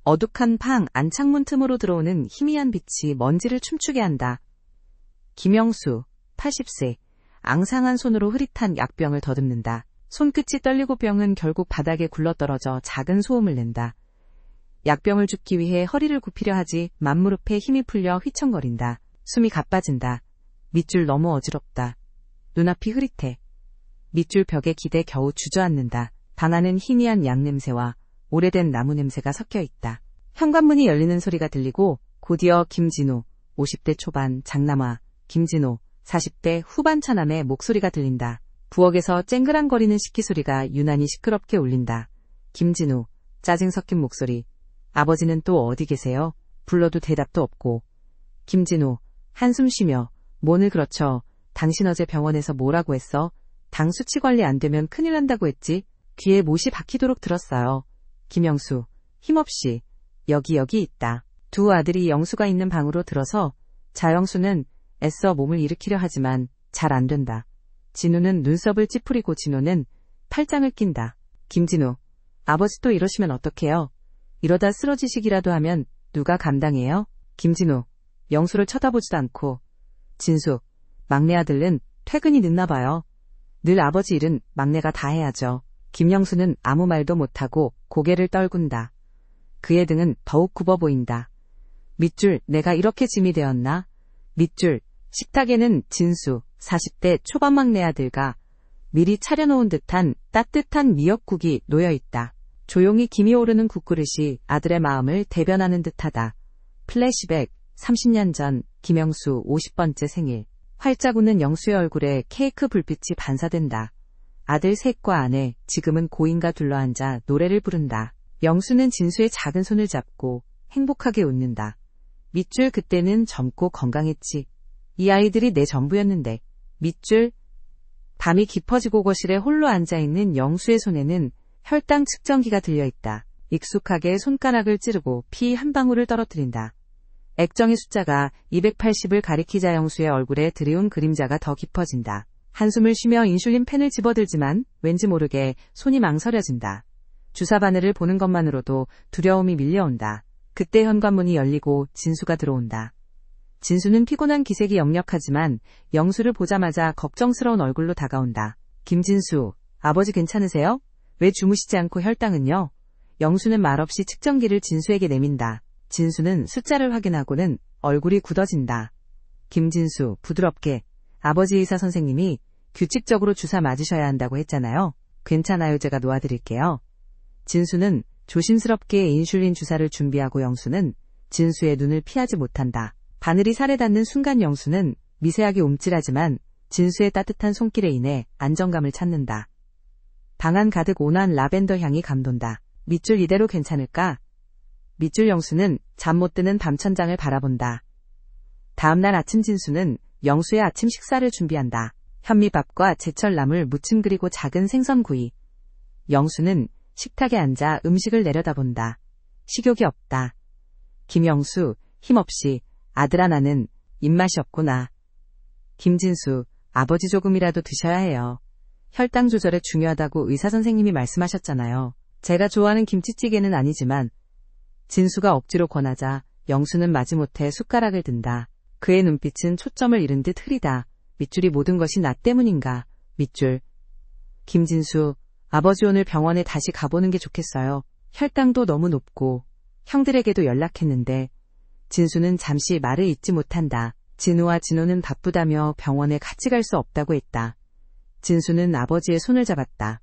어둑한 방 안 창문 틈으로 들어오는 희미한 빛이 먼지를 춤추게 한다. 김영수, 80세, 앙상한 손으로 흐릿한 약병을 더듬는다. 손끝이 떨리고 병은 결국 바닥에 굴러떨어져 작은 소음을 낸다. 약병을 줍기 위해 허리를 굽히려 하지 만무릎에 힘이 풀려 휘청거린다. 숨이 가빠진다. 밑줄 너무 어지럽다. 눈앞이 흐릿해. 밑줄 벽에 기대 겨우 주저앉는다. 방 안은 희미한 약 냄새와 오래된 나무 냄새가 섞여 있다. 현관문이 열리는 소리가 들리고 곧이어 김진우, 50대 초반 장남화, 김진호, 40대 후반 차남의 목소리가 들린다. 부엌에서 쨍그랑거리는 식기소리가 유난히 시끄럽게 울린다. 김진우, 짜증 섞인 목소리. 아버지는 또 어디 계세요? 불러도 대답도 없고. 김진우, 한숨 쉬며. 뭐늘 그렇죠. 당신 어제 병원에서 뭐라고 했어? 당 수치 관리 안 되면 큰일 난다고 했지? 귀에 못이 박히도록 들었어요. 김영수, 힘없이. 여기 있다. 두 아들이 영수가 있는 방으로 들어서 자영수는 애써 몸을 일으키려 하지만 잘 안 된다. 진우는 눈썹을 찌푸리고 진호는 팔짱을 낀다. 김진우, 아버지 또 이러시면 어떡해요? 이러다 쓰러지시기라도 하면 누가 감당해요? 김진우, 영수를 쳐다보지도 않고. 진숙, 막내 아들은 퇴근이 늦나 봐요. 늘 아버지 일은 막내가 다 해야죠. 김영수는 아무 말도 못하고 고개를 떨군다. 그의 등은 더욱 굽어 보인다. 밑줄, 내가 이렇게 짐이 되었나? 밑줄, 식탁에는 진수, 40대 초반 막내 아들과 미리 차려놓은 듯한 따뜻한 미역국이 놓여있다. 조용히 김이 오르는 국그릇이 아들의 마음을 대변하는 듯하다. 플래시백, 30년 전 김영수 50번째 생일. 활짝 웃는 영수의 얼굴에 케이크 불빛이 반사된다. 아들 셋과 아내, 지금은 고인과 둘러앉아 노래를 부른다. 영수는 진수의 작은 손을 잡고 행복하게 웃는다. 밑줄, 그때는 젊고 건강했지. 이 아이들이 내 전부였는데. 밑줄. 밤이 깊어지고 거실에 홀로 앉아있는 영수의 손에는 혈당 측정기가 들려있다. 익숙하게 손가락을 찌르고 피 한 방울을 떨어뜨린다. 액정의 숫자가 280을 가리키자 영수의 얼굴에 드리운 그림자가 더 깊어진다. 한숨을 쉬며 인슐린 펜을 집어들지만 왠지 모르게 손이 망설여진다. 주사 바늘을 보는 것만으로도 두려움이 밀려온다. 그때 현관문이 열리고 진수가 들어온다. 진수는 피곤한 기색이 역력하지만 영수를 보자마자 걱정스러운 얼굴로 다가온다. 김진수, 아버지 괜찮으세요? 왜 주무시지 않고 혈당은요? 영수는 말없이 측정기를 진수에게 내민다. 진수는 숫자를 확인하고는 얼굴이 굳어진다. 김진수, 부드럽게. 아버지 의사 선생님이 규칙적으로 주사 맞으셔야 한다고 했잖아요. 괜찮아요, 제가 놓아드릴게요. 진수는 조심스럽게 인슐린 주사를 준비하고 영수는 진수의 눈을 피하지 못한다. 바늘이 살에 닿는 순간 영수는 미세하게 움찔하지만 진수의 따뜻한 손길에 인해 안정감을 찾는다. 방 안 가득 온화한 라벤더 향이 감돈다. 밑줄, 이대로 괜찮을까? 밑줄. 영수는 잠 못 드는 밤천장을 바라본다. 다음날 아침 진수는 영수의 아침 식사를 준비한다. 현미밥과 제철나물 무침 그리고 작은 생선구이. 영수는 식탁에 앉아 음식을 내려다본다. 식욕이 없다. 김영수, 힘없이. 아들아, 나는 입맛이 없구나. 김진수, 아버지 조금이라도 드셔야 해요. 혈당 조절에 중요하다고 의사 선생님이 말씀하셨잖아요. 제가 좋아하는 김치찌개는 아니지만. 진수가 억지로 권하자 영수는 마지못해 숟가락을 든다. 그의 눈빛은 초점을 잃은 듯 흐리다. 밑줄이 모든 것이 나 때문인가. 밑줄. 김진수, 아버지 오늘 병원에 다시 가보는 게 좋겠어요. 혈당도 너무 높고 형들에게도 연락했는데. 진수는 잠시 말을 잇지 못한다. 진우와 진호는 바쁘다며 병원에 같이 갈 수 없다고 했다. 진수는 아버지의 손을 잡았다.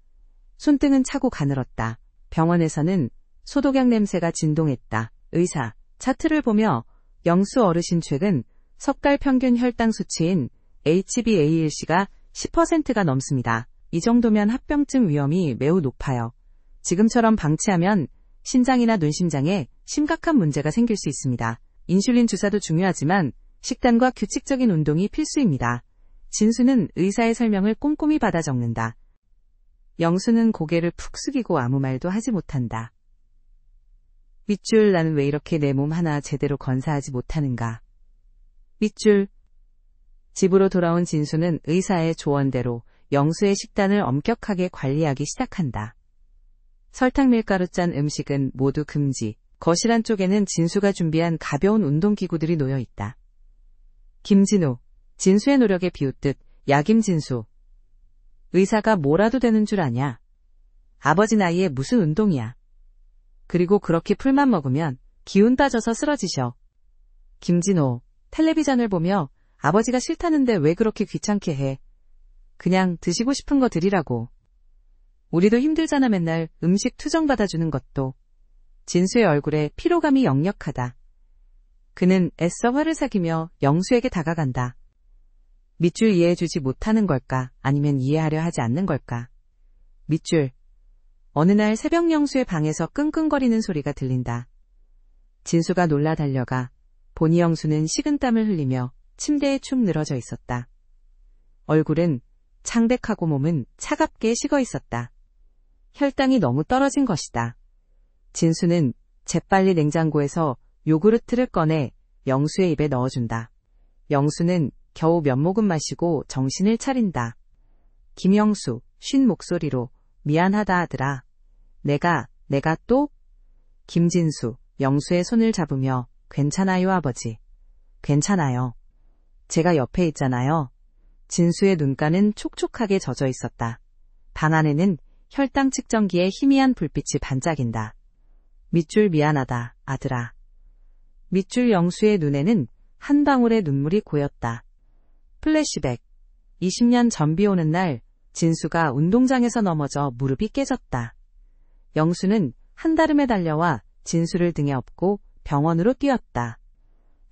손등은 차고 가늘었다. 병원에서는 소독약 냄새가 진동했다. 의사, 차트를 보며 영수 어르신 최근 석 달 평균 혈당 수치인 HbA1c가 10%가 넘습니다. 이 정도면 합병증 위험이 매우 높아요. 지금처럼 방치하면 신장이나 눈심장에 심각한 문제가 생길 수 있습니다. 인슐린 주사도 중요하지만 식단과 규칙적인 운동이 필수입니다. 진수는 의사의 설명을 꼼꼼히 받아 적는다. 영수는 고개를 푹 숙이고 아무 말도 하지 못한다. 밑줄, 나는 왜 이렇게 내 몸 하나 제대로 건사하지 못하는가. 밑줄. 집으로 돌아온 진수는 의사의 조언대로 영수의 식단을 엄격하게 관리하기 시작한다. 설탕 밀가루 짠 음식은 모두 금지. 거실 안쪽에는 진수가 준비한 가벼운 운동기구들이 놓여 있다. 김진우, 진수의 노력에 비웃듯 야김진수. 의사가 뭐라도 되는 줄 아냐. 아버지 나이에 무슨 운동이야. 그리고 그렇게 풀만 먹으면 기운 빠져서 쓰러지셔. 김진호, 텔레비전을 보며 아버지가 싫다는데 왜 그렇게 귀찮게 해. 그냥 드시고 싶은 거 드리라고. 우리도 힘들잖아 맨날 음식 투정 받아주는 것도. 진수의 얼굴에 피로감이 역력하다. 그는 애써 화를 사귀며 영수에게 다가간다. 밑줄 이해해주지 못하는 걸까 아니면 이해하려 하지 않는 걸까. 밑줄. 어느 날 새벽 영수의 방에서 끙끙거리는 소리가 들린다. 진수가 놀라 달려가 보니 영수는 식은땀을 흘리며 침대에 축 늘어져 있었다. 얼굴은 창백하고 몸은 차갑게 식어 있었다. 혈당이 너무 떨어진 것이다. 진수는 재빨리 냉장고에서 요구르트를 꺼내 영수의 입에 넣어준다. 영수는 겨우 몇 모금 마시고 정신을 차린다. 김영수, 쉰 목소리로 미안하다 아들아. 내가 또? 김진수, 영수의 손을 잡으며 괜찮아요 아버지. 괜찮아요. 제가 옆에 있잖아요. 진수의 눈가는 촉촉하게 젖어 있었다. 방 안에는 혈당 측정기에 희미한 불빛이 반짝인다. 밑줄 미안하다, 아들아. 밑줄 영수의 눈에는 한 방울의 눈물이 고였다. 플래시백. 20년 전 비 오는 날, 진수가 운동장에서 넘어져 무릎이 깨졌다. 영수는 한달음에 달려와 진수를 등에 업고 병원으로 뛰었다.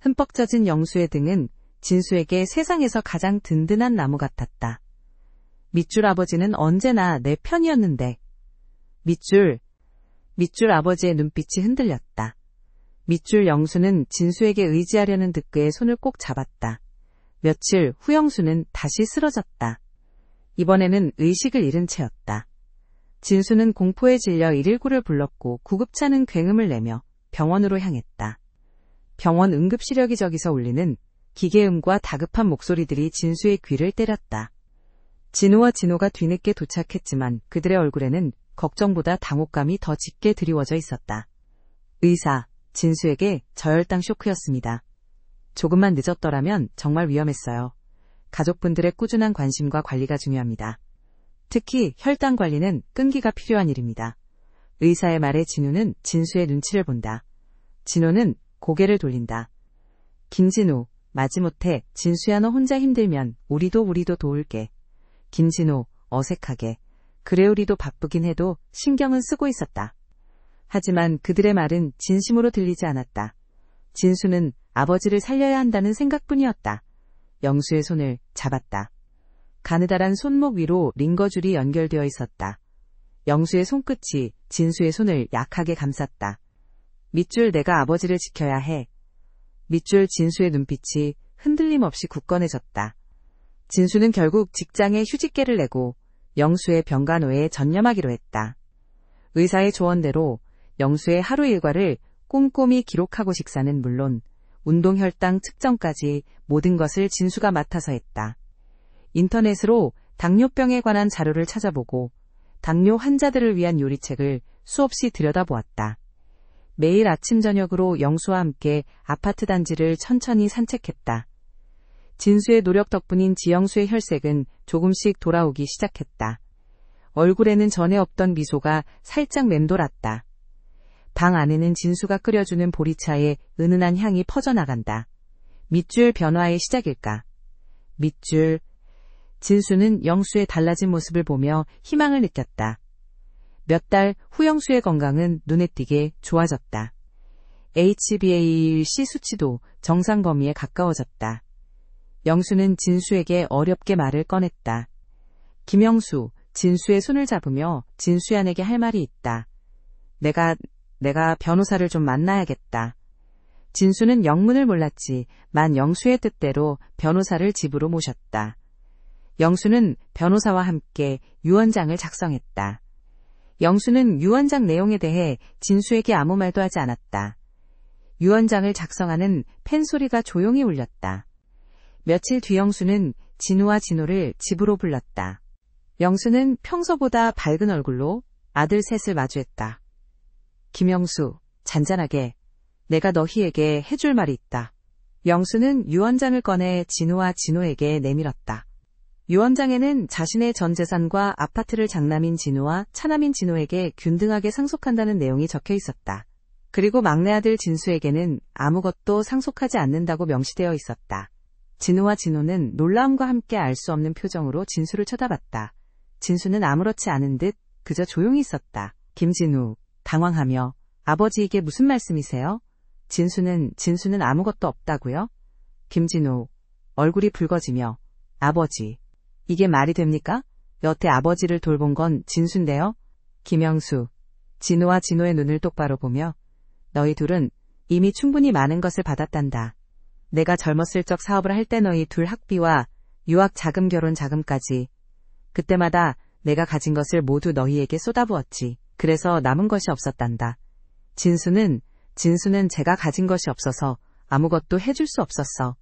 흠뻑 젖은 영수의 등은 진수에게 세상에서 가장 든든한 나무 같았다. 밑줄 아버지는 언제나 내 편이었는데. 밑줄 아버지의 눈빛이 흔들렸다. 밑줄 영수는 진수에게 의지하려는 듯 그의 손을 꼭 잡았다. 며칠 후 영수는 다시 쓰러졌다. 이번에는 의식을 잃은 채였다. 진수는 공포에 질려 119를 불렀고 구급차는 굉음을 내며 병원으로 향했다. 병원 응급시력이 저기서 울리는 기계음과 다급한 목소리들이 진수의 귀를 때렸다. 진우와 진호가 뒤늦게 도착했지만 그들의 얼굴에는 걱정보다 당혹감이 더 짙게 드리워져 있었다. 의사, 진수에게 저혈당 쇼크였습니다. 조금만 늦었더라면 정말 위험했어요. 가족분들의 꾸준한 관심과 관리가 중요합니다. 특히 혈당 관리는 끈기가 필요한 일입니다. 의사의 말에 진우는 진수의 눈치를 본다. 진호는 고개를 돌린다. 김진우, 마지못해 진수야 너 혼자 힘들면 우리도 도울게. 김진호, 어색하게. 그래 우리도 바쁘긴 해도 신경은 쓰고 있었다. 하지만 그들의 말은 진심으로 들리지 않았다. 진수는 아버지를 살려야 한다는 생각뿐이었다. 영수의 손을 잡았다. 가느다란 손목 위로 링거줄이 연결되어 있었다. 영수의 손끝이 진수의 손을 약하게 감쌌다. 밑줄 내가 아버지를 지켜야 해. 밑줄 진수의 눈빛이 흔들림 없이 굳건해졌다. 진수는 결국 직장에 휴직계를 내고 영수의 병간호에 전념하기로 했다. 의사의 조언대로 영수의 하루 일과를 꼼꼼히 기록하고 식사는 물론 운동 혈당 측정까지 모든 것을 진수가 맡아서 했다. 인터넷으로 당뇨병에 관한 자료를 찾아보고 당뇨 환자들을 위한 요리책을 수없이 들여다보았다. 매일 아침 저녁으로 영수와 함께 아파트 단지를 천천히 산책했다. 진수의 노력 덕분인 지영수의 혈색은 조금씩 돌아오기 시작했다. 얼굴에는 전에 없던 미소가 살짝 맴돌았다. 방 안에는 진수가 끓여주는 보리차의 은은한 향이 퍼져나간다. 밑줄 변화의 시작일까? 밑줄. 진수는 영수의 달라진 모습을 보며 희망을 느꼈다. 몇 달 후 영수의 건강은 눈에 띄게 좋아졌다. HbA1c 수치도 정상 범위에 가까워졌다. 영수는 진수에게 어렵게 말을 꺼냈다. 김영수, 진수의 손을 잡으며 진수야 내게 할 말이 있다. 내가 변호사를 좀 만나야겠다. 진수는 영문을 몰랐지만 영수의 뜻대로 변호사를 집으로 모셨다. 영수는 변호사와 함께 유언장을 작성했다. 영수는 유언장 내용에 대해 진수에게 아무 말도 하지 않았다. 유언장을 작성하는 펜소리가 조용히 울렸다. 며칠 뒤 영수는 진우와 진호를 집으로 불렀다. 영수는 평소보다 밝은 얼굴로 아들 셋을 마주했다. 김영수, 잔잔하게 내가 너희에게 해줄 말이 있다. 영수는 유언장을 꺼내 진우와 진호에게 내밀었다. 유언장에는 자신의 전 재산과 아파트를 장남인 진우와 차남인 진호에게 균등하게 상속한다는 내용이 적혀 있었다. 그리고 막내 아들 진수에게는 아무것도 상속하지 않는다고 명시되어 있었다. 진우와 진호는 놀라움과 함께 알 수 없는 표정으로 진수를 쳐다봤다. 진수는 아무렇지 않은 듯 그저 조용히 있었다. 김진우, 당황하며 아버지 이게 무슨 말씀이세요? 진수는 아무것도 없다고요? 김진우, 얼굴이 붉어지며 아버지, 이게 말이 됩니까? 여태 아버지를 돌본 건 진수인데요? 김영수, 진우와 진호의 눈을 똑바로 보며 너희 둘은 이미 충분히 많은 것을 받았단다. 내가 젊었을 적 사업을 할 때 너희 둘 학비와 유학 자금 결혼 자금까지 그때마다 내가 가진 것을 모두 너희에게 쏟아부었지. 그래서 남은 것이 없었단다. 진수는 제가 가진 것이 없어서 아무것도 해줄 수 없었어.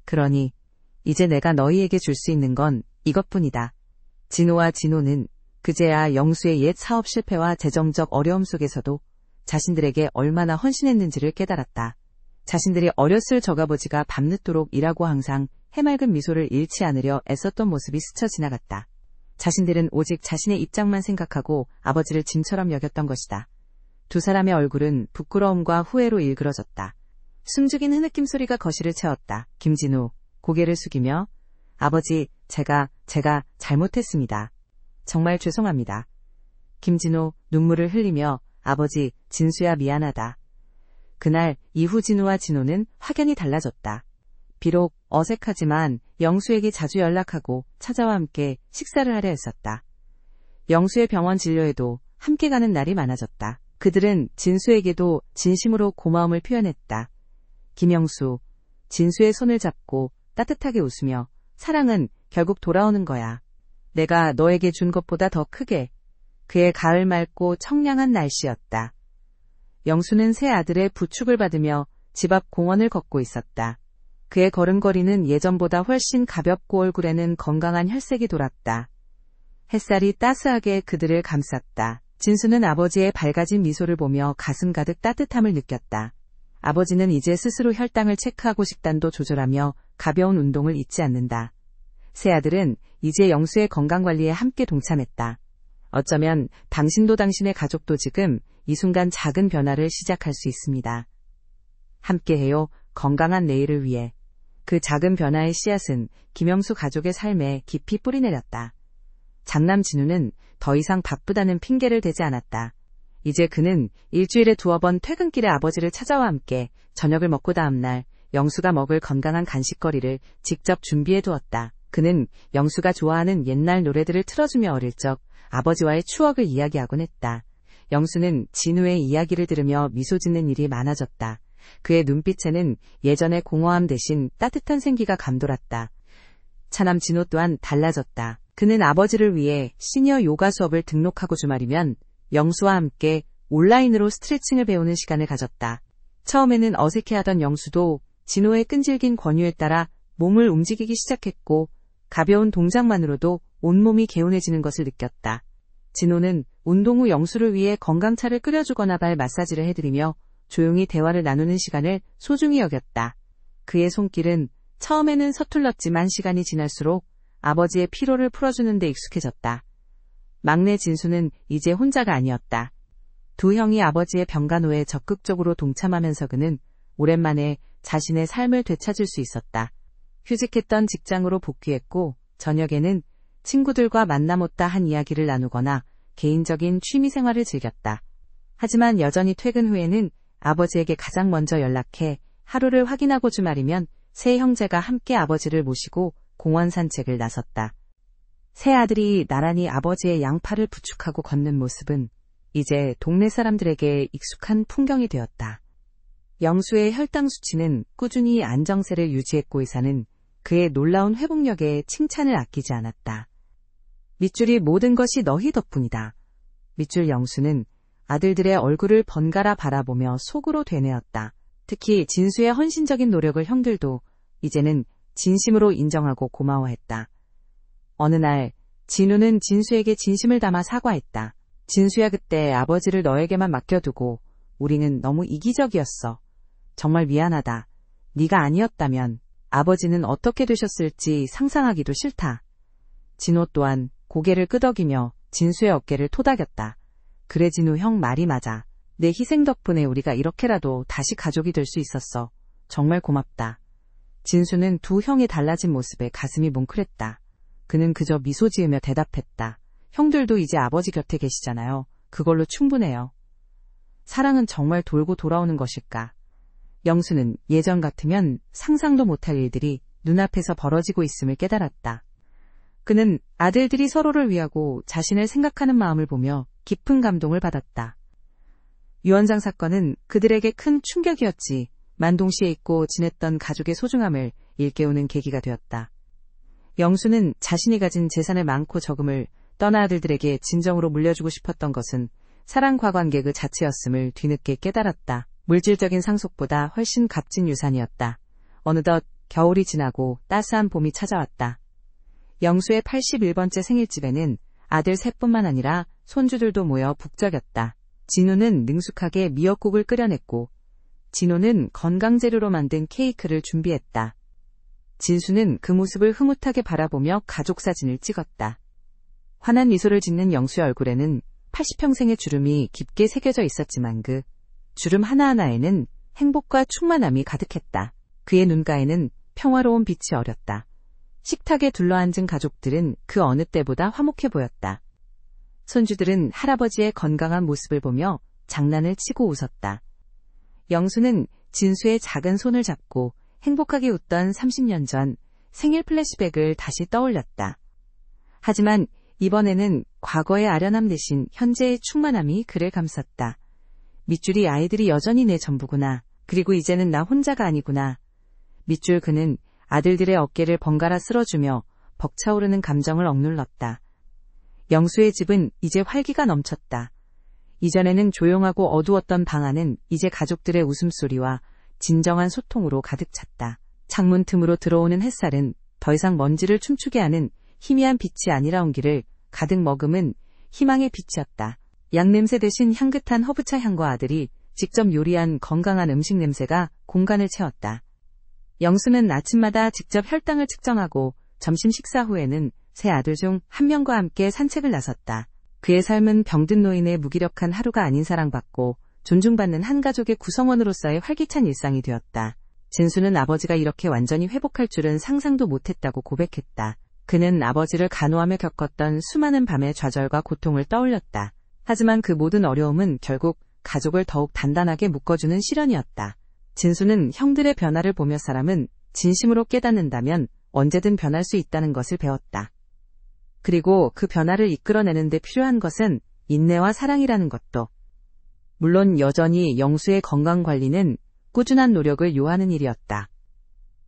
그러니 이제 내가 너희에게 줄 수 있는 건 이것뿐이다. 진호와 진호는 그제야 영수의 옛 사업 실패와 재정적 어려움 속에서도 자신들에게 얼마나 헌신했는지를 깨달았다. 자신들이 어렸을 적아버지가 밤늦도록 일하고 항상 해맑은 미소를 잃지 않으려 애썼던 모습이 스쳐 지나갔다. 자신들은 오직 자신의 입장만 생각하고 아버지를 짐처럼 여겼던 것이다. 두 사람의 얼굴은 부끄러움과 후회로 일그러졌다. 숨죽인 흐느낌 소리가 거실을 채웠다. 김진우, 고개를 숙이며 아버지, 제가 잘못했습니다. 정말 죄송합니다. 김진우, 눈물을 흘리며 아버지, 진수야 미안하다. 그날 이후 진우와 진호는 확연히 달라졌다. 비록 어색하지만 영수에게 자주 연락하고 차자와 함께 식사를 하려 했었다. 영수의 병원 진료에도 함께 가는 날이 많아졌다. 그들은 진수에게도 진심으로 고마움을 표현했다. 김영수, 진수의 손을 잡고 따뜻하게 웃으며 사랑은 결국 돌아오는 거야. 내가 너에게 준 것보다 더 크게. 그의 가을 맑고 청량한 날씨였다. 영수는 새 아들의 부축을 받으며 집 앞 공원을 걷고 있었다. 그의 걸음걸이는 예전보다 훨씬 가볍고 얼굴에는 건강한 혈색이 돌았다. 햇살이 따스하게 그들을 감쌌다. 진수는 아버지의 밝아진 미소를 보며 가슴 가득 따뜻함을 느꼈다. 아버지는 이제 스스로 혈당을 체크하고 식단도 조절하며 가벼운 운동을 잊지 않는다. 새 아들은 이제 영수의 건강관리에 함께 동참했다. 어쩌면 당신도 당신의 가족도 지금 이 순간 작은 변화를 시작할 수 있습니다. 함께해요. 건강한 내일을 위해. 그 작은 변화의 씨앗은 김영수 가족의 삶에 깊이 뿌리내렸다. 장남 진우는 더 이상 바쁘다는 핑계를 대지 않았다. 이제 그는 일주일에 2번 퇴근길에 아버지를 찾아와 함께 저녁을 먹고 다음날 영수가 먹을 건강한 간식거리를 직접 준비해 두었다. 그는 영수가 좋아하는 옛날 노래들을 틀어주며 어릴 적 아버지와의 추억을 이야기하곤 했다. 영수는 진우의 이야기를 들으며 미소 짓는 일이 많아졌다. 그의 눈빛에는 예전의 공허함 대신 따뜻한 생기가 감돌았다. 차남 진호 또한 달라졌다. 그는 아버지를 위해 시니어 요가 수업을 등록하고 주말이면 영수와 함께 온라인으로 스트레칭을 배우는 시간을 가졌다. 처음에는 어색해하던 영수도 진호의 끈질긴 권유에 따라 몸을 움직이기 시작했고 가벼운 동작만으로도 온몸이 개운해지는 것을 느꼈다. 진호는 운동 후 영수를 위해 건강차를 끓여주거나 발 마사지를 해드리며 조용히 대화를 나누는 시간을 소중히 여겼다. 그의 손길은 처음에는 서툴렀지만 시간이 지날수록 아버지의 피로를 풀어주는 데 익숙해졌다. 막내 진수는 이제 혼자가 아니었다. 두 형이 아버지의 병간호에 적극적으로 동참하면서 그는 오랜만에 자신의 삶을 되찾을 수 있었다. 휴직했던 직장으로 복귀했고 저녁에는 친구들과 만나 못다 한 이야기를 나누거나 개인적인 취미생활을 즐겼다. 하지만 여전히 퇴근 후에는 아버지에게 가장 먼저 연락해 하루를 확인하고 주말이면 세 형제가 함께 아버지를 모시고 공원 산책을 나섰다. 새 아들이 나란히 아버지의 양팔을 부축하고 걷는 모습은 이제 동네 사람들에게 익숙한 풍경이 되었다. 영수의 혈당 수치는 꾸준히 안정세를 유지했고 의사는 그의 놀라운 회복력에 칭찬을 아끼지 않았다. 밑줄이 모든 것이 너희 덕분이다. 밑줄 영수는 아들들의 얼굴을 번갈아 바라보며 속으로 되뇌었다. 특히 진수의 헌신적인 노력을 형들도 이제는 진심으로 인정하고 고마워했다. 어느 날 진우는 진수에게 진심을 담아 사과했다. 진수야, 그때 아버지를 너에게만 맡겨두고 우리는 너무 이기적이었어. 정말 미안하다. 네가 아니었다면 아버지는 어떻게 되셨을지 상상하기도 싫다. 진호 또한 고개를 끄덕이며 진수의 어깨를 토닥였다. 그래 진우 형 말이 맞아. 내 희생 덕분에 우리가 이렇게라도 다시 가족이 될 수 있었어. 정말 고맙다. 진수는 두 형의 달라진 모습에 가슴이 뭉클했다. 그는 그저 미소 지으며 대답했다. 형들도 이제 아버지 곁에 계시잖아요. 그걸로 충분해요. 사랑은 정말 돌고 돌아오는 것일까? 영수는 예전 같으면 상상도 못할 일들이 눈앞에서 벌어지고 있음을 깨달았다. 그는 아들들이 서로를 위하고 자신을 생각하는 마음을 보며 깊은 감동을 받았다. 유언장 사건은 그들에게 큰 충격이었지. 만동시에 있고 지냈던 가족의 소중함을 일깨우는 계기가 되었다. 영수는 자신이 가진 재산의 많고 적음을 떠나 아들들에게 진정으로 물려주고 싶었던 것은 사랑과 관계 그 자체였음을 뒤늦게 깨달았다. 물질적인 상속보다 훨씬 값진 유산이었다. 어느덧 겨울이 지나고 따스한 봄이 찾아왔다. 영수의 81번째 생일집에는 아들 셋뿐만 아니라 손주들도 모여 북적였다. 진우는 능숙하게 미역국을 끓여냈고 진호는 건강재료로 만든 케이크를 준비했다. 진수는 그 모습을 흐뭇하게 바라보며 가족사진을 찍었다. 환한 미소를 짓는 영수의 얼굴에는 80평생의 주름이 깊게 새겨져 있었지만 그 주름 하나하나에는 행복과 충만함이 가득했다. 그의 눈가에는 평화로운 빛이 어렸다. 식탁에 둘러앉은 가족들은 그 어느 때보다 화목해 보였다. 손주들은 할아버지의 건강한 모습을 보며 장난을 치고 웃었다. 영수는 진수의 작은 손을 잡고 행복하게 웃던 30년 전 생일 플래시백을 다시 떠올렸다. 하지만 이번에는 과거의 아련함 대신 현재의 충만함이 그를 감쌌다. 밑줄이 아이들이 여전히 내 전부구나. 그리고 이제는 나 혼자가 아니구나. 밑줄 그는 아들들의 어깨를 번갈아 쓸어주며 벅차오르는 감정을 억눌렀다. 영수의 집은 이제 활기가 넘쳤다. 이전에는 조용하고 어두웠던 방 안은 이제 가족들의 웃음소리와 진정한 소통으로 가득 찼다. 창문 틈으로 들어오는 햇살은 더 이상 먼지를 춤추게 하는 희미한 빛이 아니라 온기를 가득 머금은 희망의 빛이었다. 양냄새 대신 향긋한 허브차 향과 아들이 직접 요리한 건강한 음식 냄새가 공간을 채웠다. 영수는 아침마다 직접 혈당을 측정하고 점심 식사 후에는 세 아들 중 한 명과 함께 산책을 나섰다. 그의 삶은 병든 노인의 무기력한 하루가 아닌 사랑받고 존중받는 한 가족의 구성원으로서의 활기찬 일상이 되었다. 진수는 아버지가 이렇게 완전히 회복할 줄은 상상도 못했다고 고백했다. 그는 아버지를 간호하며 겪었던 수많은 밤의 좌절과 고통을 떠올렸다. 하지만 그 모든 어려움은 결국 가족을 더욱 단단하게 묶어주는 시련이었다. 진수는 형들의 변화를 보며 사람은 진심으로 깨닫는다면 언제든 변할 수 있다는 것을 배웠다. 그리고 그 변화를 이끌어내는 데 필요한 것은 인내와 사랑이라는 것도. 물론 여전히 영수의 건강관리는 꾸준한 노력을 요하는 일이었다.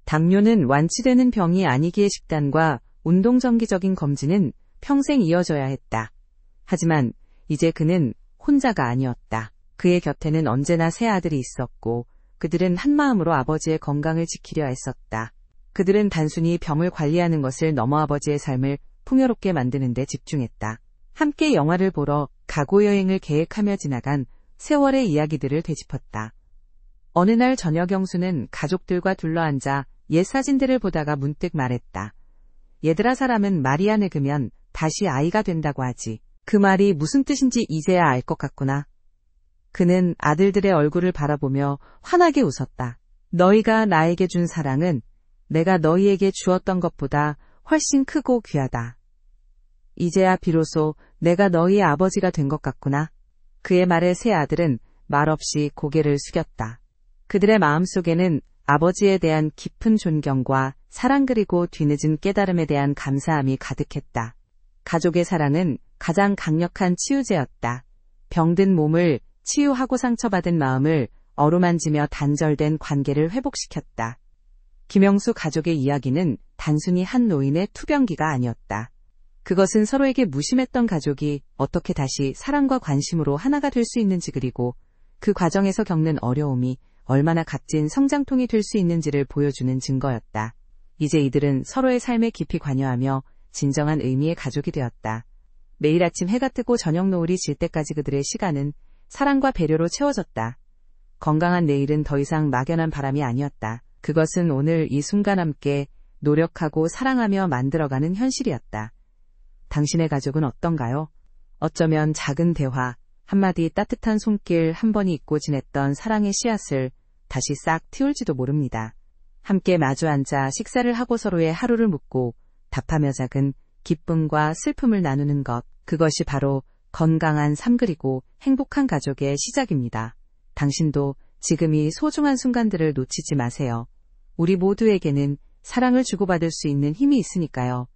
당뇨는 완치되는 병이 아니기에 식단과 운동정기적인 검진은 평생 이어져야 했다. 하지만 이제 그는 혼자가 아니었다. 그의 곁에는 언제나 세 아들이 있었고 그들은 한마음으로 아버지의 건강을 지키려 했었다. 그들은 단순히 병을 관리하는 것을 넘어 아버지의 삶을 풍요롭게 만드는 데 집중했다. 함께 영화를 보러 가고여행을 계획하며 지나간 세월의 이야기들을 되짚었다. 어느 날 저녁 영수는 가족들과 둘러앉아 옛 사진들을 보다가 문득 말했다. 얘들아 사람은 말이 안 늙으면 다시 아이가 된다고 하지. 그 말이 무슨 뜻인지 이제야 알 것 같구나. 그는 아들들의 얼굴을 바라보며 환하게 웃었다. 너희가 나에게 준 사랑은 내가 너희에게 주었던 것보다 훨씬 크고 귀하다. 이제야 비로소 내가 너희의 아버지가 된 것 같구나. 그의 말에 세 아들은 말없이 고개를 숙였다. 그들의 마음속에는 아버지에 대한 깊은 존경과 사랑 그리고 뒤늦은 깨달음에 대한 감사함이 가득했다. 가족의 사랑은 가장 강력한 치유제였다. 병든 몸을 치유하고 상처받은 마음을 어루만지며 단절된 관계를 회복시켰다. 김영수 가족의 이야기는 단순히 한 노인의 투병기가 아니었다. 그것은 서로에게 무심했던 가족이 어떻게 다시 사랑과 관심으로 하나가 될 수 있는지 그리고 그 과정에서 겪는 어려움이 얼마나 값진 성장통이 될 수 있는지를 보여주는 증거였다. 이제 이들은 서로의 삶에 깊이 관여하며 진정한 의미의 가족이 되었다. 매일 아침 해가 뜨고 저녁 노을이 질 때까지 그들의 시간은 사랑과 배려로 채워졌다. 건강한 내일은 더 이상 막연한 바람이 아니었다. 그것은 오늘 이 순간 함께 노력하고 사랑하며 만들어가는 현실이었다. 당신의 가족은 어떤가요? 어쩌면 작은 대화, 한마디 따뜻한 손길 한 번이 잊고 지냈던 사랑의 씨앗을 다시 싹 틔울지도 모릅니다. 함께 마주 앉아 식사를 하고 서로의 하루를 묻고 답하며 작은 기쁨과 슬픔을 나누는 것, 그것이 바로 건강한 삶 그리고 행복한 가족의 시작입니다. 당신도 지금 이 소중한 순간들을 놓치지 마세요. 우리 모두에게는 사랑을 주고받을 수 있는 힘이 있으니까요.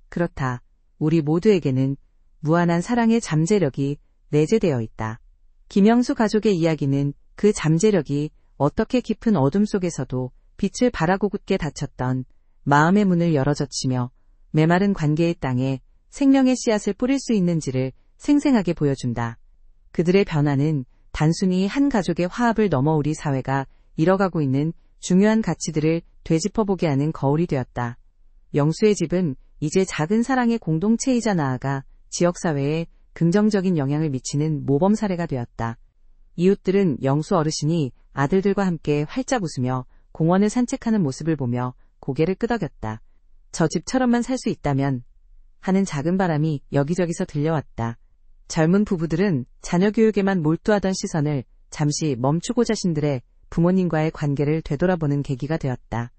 그렇다. 우리 모두에게는 무한한 사랑의 잠재력이 내재되어 있다. 김영수 가족의 이야기는 그 잠재력이 어떻게 깊은 어둠 속에서도 빛을 바라고 굳게 닫혔던 마음의 문을 열어젖히며 메마른 관계의 땅에 생명의 씨앗을 뿌릴 수 있는지를 생생하게 보여준다. 그들의 변화는 단순히 한 가족의 화합을 넘어 우리 사회가 잃어가고 있는 중요한 가치들을 되짚어보게 하는 거울이 되었다. 영수의 집은 이제 작은 사랑의 공동체이자 나아가 지역사회에 긍정적인 영향을 미치는 모범 사례가 되었다. 이웃들은 영수 어르신이 아들들과 함께 활짝 웃으며 공원을 산책하는 모습을 보며 고개를 끄덕였다. 저 집처럼만 살 수 있다면 하는 작은 바람이 여기저기서 들려왔다. 젊은 부부들은 자녀 교육에만 몰두하던 시선을 잠시 멈추고 자신들의 부모님과의 관계를 되돌아보는 계기가 되었다.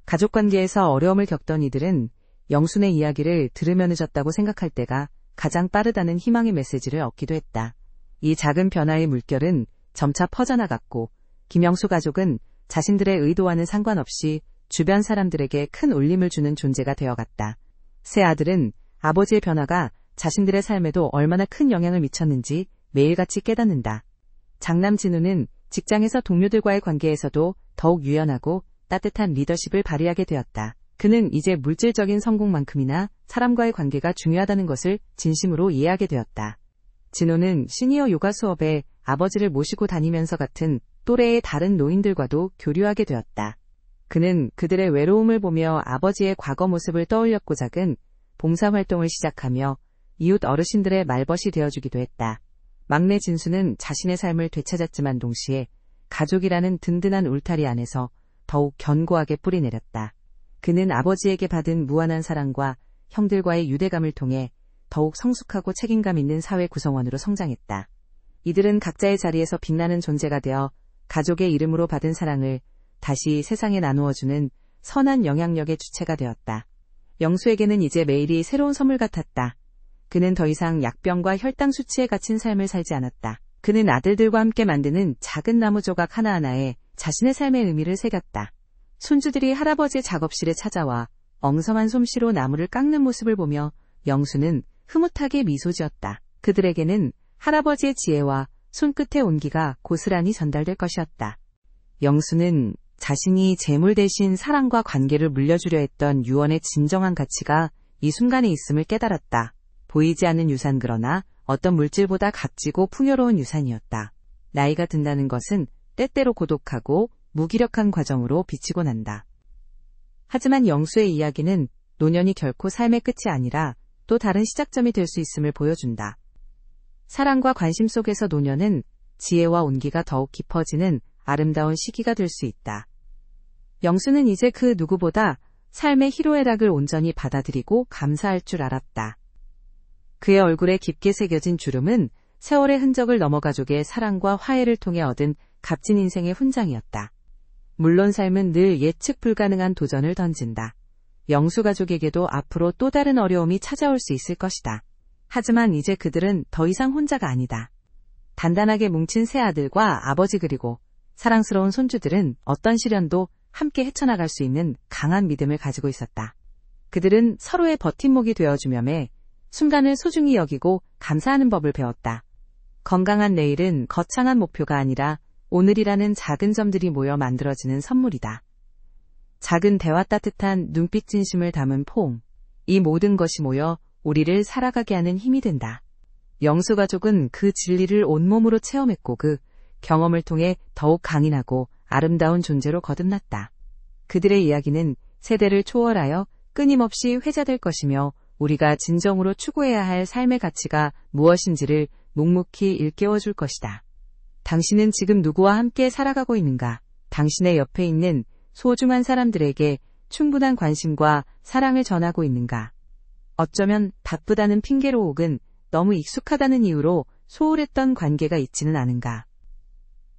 가족관계에서 어려움을 겪던 이들은 영순의 이야기를 들으며 늦었다고 생각할 때가 가장 빠르다는 희망의 메시지를 얻기도 했다. 이 작은 변화의 물결은 점차 퍼져나갔고 김영수 가족은 자신들의 의도와는 상관없이 주변 사람들에게 큰 울림을 주는 존재가 되어갔다. 세 아들은 아버지의 변화가 자신들의 삶에도 얼마나 큰 영향을 미쳤는지 매일같이 깨닫는다. 장남 진우는 직장에서 동료들과의 관계에서도 더욱 유연하고 따뜻한 리더십을 발휘하게 되었다. 그는 이제 물질적인 성공만큼이나 사람과의 관계가 중요하다는 것을 진심으로 이해하게 되었다. 진호는 시니어 요가 수업에 아버지를 모시고 다니면서 같은 또래의 다른 노인들과도 교류하게 되었다. 그는 그들의 외로움을 보며 아버지의 과거 모습을 떠올렸고 작은 봉사활동을 시작하며 이웃 어르신들의 말벗이 되어주기도 했다. 막내 진수는 자신의 삶을 되찾았지만 동시에 가족이라는 든든한 울타리 안에서 더욱 견고하게 뿌리내렸다. 그는 아버지에게 받은 무한한 사랑과 형들과의 유대감을 통해 더욱 성숙하고 책임감 있는 사회 구성원으로 성장했다. 이들은 각자의 자리에서 빛나는 존재가 되어 가족의 이름으로 받은 사랑을 다시 세상에 나누어주는 선한 영향력의 주체가 되었다. 영수에게는 이제 매일이 새로운 선물 같았다. 그는 더 이상 약병과 혈당 수치에 갇힌 삶을 살지 않았다. 그는 아들들과 함께 만드는 작은 나무 조각 하나하나에 자신의 삶의 의미를 새겼다. 손주들이 할아버지의 작업실에 찾아와 엉성한 솜씨로 나무를 깎는 모습을 보며 영수는 흐뭇하게 미소 지었다. 그들에게는 할아버지의 지혜와 손끝의 온기가 고스란히 전달될 것이었다. 영수는 자신이 재물 대신 사랑과 관계를 물려주려 했던 유언의 진정한 가치가 이 순간에 있음을 깨달았다. 보이지 않는 유산 그러나 어떤 물질보다 값지고 풍요로운 유산이었다. 나이가 든다는 것은 때때로 고독하고 무기력한 과정으로 비치고 난다. 하지만 영수의 이야기는 노년이 결코 삶의 끝이 아니라 또 다른 시작점이 될 수 있음을 보여준다. 사랑과 관심 속에서 노년은 지혜와 온기가 더욱 깊어지는 아름다운 시기가 될 수 있다. 영수는 이제 그 누구보다 삶의 희로애락을 온전히 받아들이고 감사할 줄 알았다. 그의 얼굴에 깊게 새겨진 주름은 세월의 흔적을 넘어 가족의 사랑과 화해를 통해 얻은 값진 인생의 훈장이었다. 물론 삶은 늘 예측 불가능한 도전을 던진다. 영수 가족에게도 앞으로 또 다른 어려움이 찾아올 수 있을 것이다. 하지만 이제 그들은 더 이상 혼자가 아니다. 단단하게 뭉친 세 아들과 아버지 그리고 사랑스러운 손주들은 어떤 시련도 함께 헤쳐나갈 수 있는 강한 믿음을 가지고 있었다. 그들은 서로의 버팀목이 되어주며 매 순간을 소중히 여기고 감사하는 법을 배웠다. 건강한 내일은 거창한 목표가 아니라 오늘이라는 작은 점들이 모여 만들어지는 선물이다. 작은 대화 따뜻한 눈빛 진심을 담은 포옹. 이 모든 것이 모여 우리를 살아가게 하는 힘이 된다. 영수 가족은 그 진리를 온몸으로 체험했고 그 경험을 통해 더욱 강인하고 아름다운 존재로 거듭났다. 그들의 이야기는 세대를 초월하여 끊임없이 회자될 것이며 우리가 진정으로 추구해야 할 삶의 가치가 무엇인지를 묵묵히 일깨워줄 것이다. 당신은 지금 누구와 함께 살아가고 있는가? 당신의 옆에 있는 소중한 사람들에게 충분한 관심과 사랑을 전하고 있는가? 어쩌면 바쁘다는 핑계로 혹은 너무 익숙하다는 이유로 소홀했던 관계가 있지는 않은가?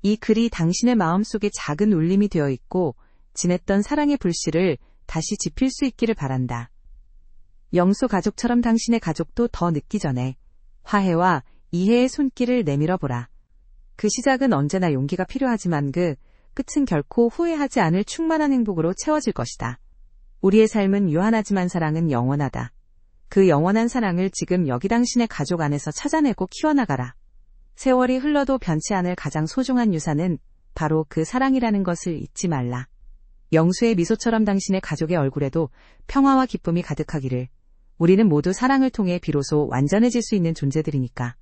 이 글이 당신의 마음속에 작은 울림이 되어 있고 지냈던 사랑의 불씨를 다시 지필 수 있기를 바란다. 영소 가족처럼 당신의 가족도 더 늦기 전에 화해와 이해의 손길을 내밀어 보라. 그 시작은 언제나 용기가 필요하지만 그 끝은 결코 후회하지 않을 충만한 행복으로 채워질 것이다. 우리의 삶은 유한하지만 사랑은 영원하다. 그 영원한 사랑을 지금 여기 당신의 가족 안에서 찾아내고 키워나가라. 세월이 흘러도 변치 않을 가장 소중한 유산은 바로 그 사랑이라는 것을 잊지 말라. 영수의 미소처럼 당신의 가족의 얼굴에도 평화와 기쁨이 가득하기를. 우리는 모두 사랑을 통해 비로소 완전해질 수 있는 존재들이니까.